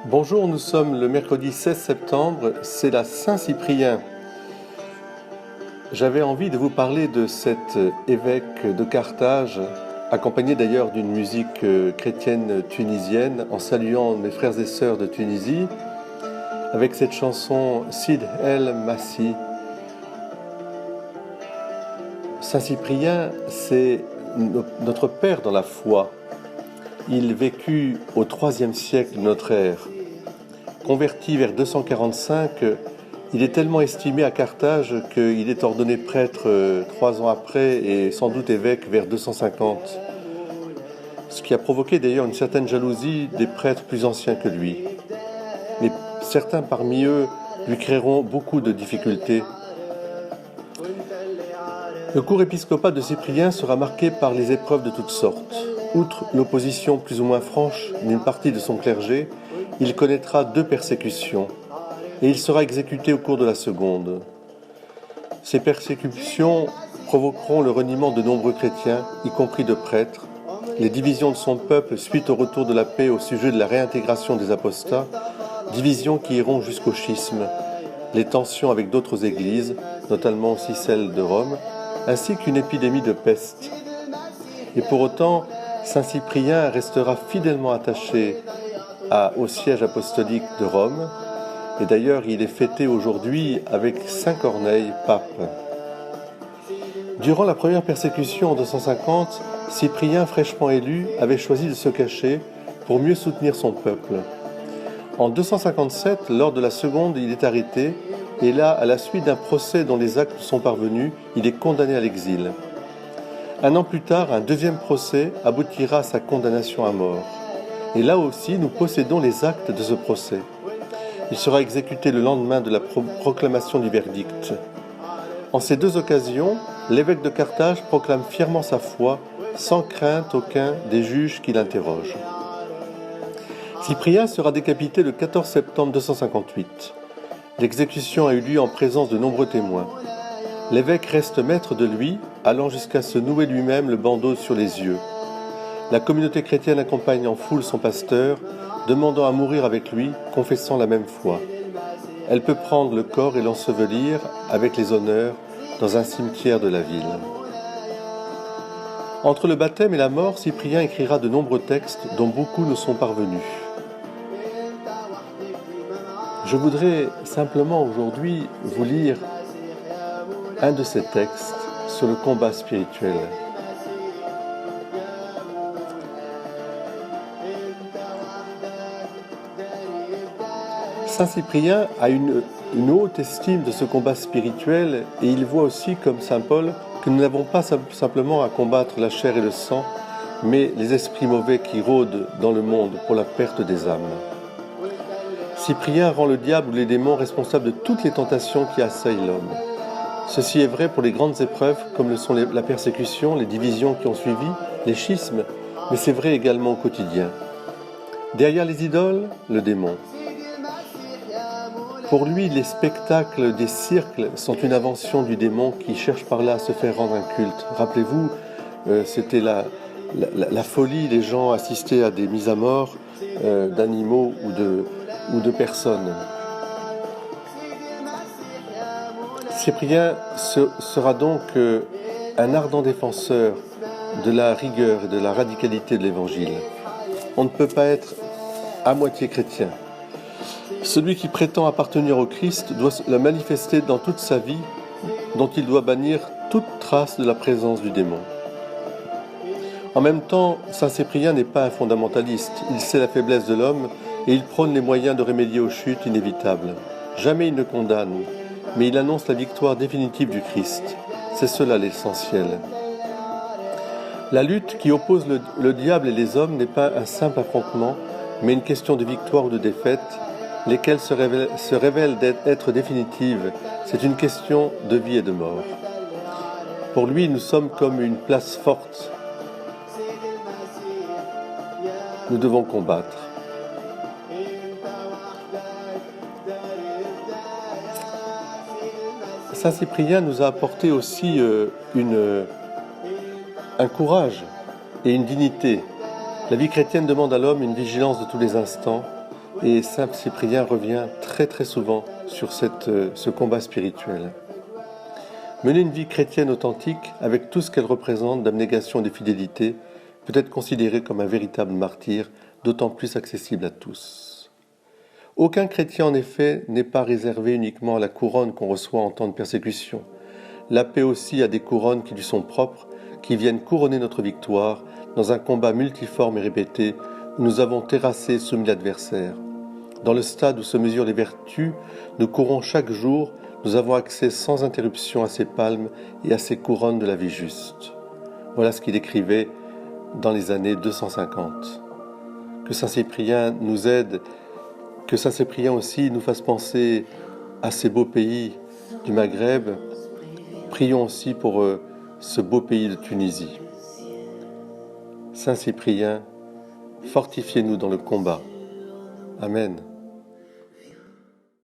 Bonjour, nous sommes le mercredi 16 septembre, c'est la Saint-Cyprien. J'avais envie de vous parler de cet évêque de Carthage, accompagné d'ailleurs d'une musique chrétienne tunisienne, en saluant mes frères et sœurs de Tunisie, avec cette chanson Sid El Massi. Saint-Cyprien, c'est notre père dans la foi. Il vécut au IIIe siècle de notre ère. Converti vers 245, il est tellement estimé à Carthage qu'il est ordonné prêtre 3 ans après et sans doute évêque vers 250. Ce qui a provoqué d'ailleurs une certaine jalousie des prêtres plus anciens que lui. Mais certains parmi eux lui créeront beaucoup de difficultés. Le court épiscopat de Cyprien sera marqué par les épreuves de toutes sortes. Outre l'opposition plus ou moins franche d'une partie de son clergé, il connaîtra 2 persécutions et il sera exécuté au cours de la seconde. Ces persécutions provoqueront le reniement de nombreux chrétiens, y compris de prêtres, les divisions de son peuple suite au retour de la paix au sujet de la réintégration des apostats, divisions qui iront jusqu'au schisme, les tensions avec d'autres églises, notamment aussi celle de Rome, ainsi qu'une épidémie de peste. Et pour autant, Saint Cyprien restera fidèlement attaché au siège apostolique de Rome, et d'ailleurs il est fêté aujourd'hui avec Saint Corneille, pape. Durant la première persécution en 250, Cyprien, fraîchement élu, avait choisi de se cacher pour mieux soutenir son peuple. En 257, lors de la seconde, il est arrêté, et là, à la suite d'un procès dont les actes sont parvenus, il est condamné à l'exil. Un an plus tard, un deuxième procès aboutira à sa condamnation à mort. Et là aussi, nous possédons les actes de ce procès. Il sera exécuté le lendemain de la proclamation du verdict. En ces 2 occasions, l'évêque de Carthage proclame fièrement sa foi, sans crainte aucun des juges qui l'interrogent. Cyprien sera décapité le 14 septembre 258. L'exécution a eu lieu en présence de nombreux témoins. L'évêque reste maître de lui, allant jusqu'à se nouer lui-même le bandeau sur les yeux. La communauté chrétienne accompagne en foule son pasteur, demandant à mourir avec lui, confessant la même foi. Elle peut prendre le corps et l'ensevelir avec les honneurs dans un cimetière de la ville. Entre le baptême et la mort, Cyprien écrira de nombreux textes dont beaucoup nous sont parvenus. Je voudrais simplement aujourd'hui vous lire un de ces textes sur le combat spirituel. Saint Cyprien a une haute estime de ce combat spirituel et il voit aussi, comme Saint Paul, que nous n'avons pas simplement à combattre la chair et le sang, mais les esprits mauvais qui rôdent dans le monde pour la perte des âmes. Cyprien rend le diable ou les démons responsables de toutes les tentations qui assaillent l'homme. Ceci est vrai pour les grandes épreuves comme le sont la persécution, les divisions qui ont suivi, les schismes, mais c'est vrai également au quotidien. Derrière les idoles, le démon. Pour lui, les spectacles des cirques sont une invention du démon qui cherche par là à se faire rendre un culte. Rappelez-vous, c'était la folie, les gens assistaient à des mises à mort d'animaux ou de personnes. Cyprien sera donc un ardent défenseur de la rigueur et de la radicalité de l'Évangile. On ne peut pas être à moitié chrétien. Celui qui prétend appartenir au Christ doit la manifester dans toute sa vie, dont il doit bannir toute trace de la présence du démon. En même temps, Saint Cyprien n'est pas un fondamentaliste. Il sait la faiblesse de l'homme et il prône les moyens de remédier aux chutes inévitables. Jamais il ne condamne, mais il annonce la victoire définitive du Christ. C'est cela l'essentiel. La lutte qui oppose le diable et les hommes n'est pas un simple affrontement, mais une question de victoire ou de défaite, lesquelles se révèlent être définitives. C'est une question de vie et de mort. Pour lui, nous sommes comme une place forte. Nous devons combattre. Saint Cyprien nous a apporté aussi un courage et une dignité. La vie chrétienne demande à l'homme une vigilance de tous les instants, Et Saint Cyprien revient très très souvent sur ce combat spirituel. Mener une vie chrétienne authentique, avec tout ce qu'elle représente d'abnégation et de fidélité, peut être considérée comme un véritable martyr, d'autant plus accessible à tous. Aucun chrétien, en effet, n'est pas réservé uniquement à la couronne qu'on reçoit en temps de persécution. La paix aussi a des couronnes qui lui sont propres, qui viennent couronner notre victoire dans un combat multiforme et répété où nous avons terrassé et soumis l'adversaire. Dans le stade où se mesurent les vertus, nous courons chaque jour, nous avons accès sans interruption à ces palmes et à ces couronnes de la vie juste. Voilà ce qu'il écrivait dans les années 250. Que Saint Cyprien nous aide, que Saint Cyprien aussi nous fasse penser à ces beaux pays du Maghreb. Prions aussi pour ce beau pays de Tunisie. Saint Cyprien, fortifiez-nous dans le combat. Amen.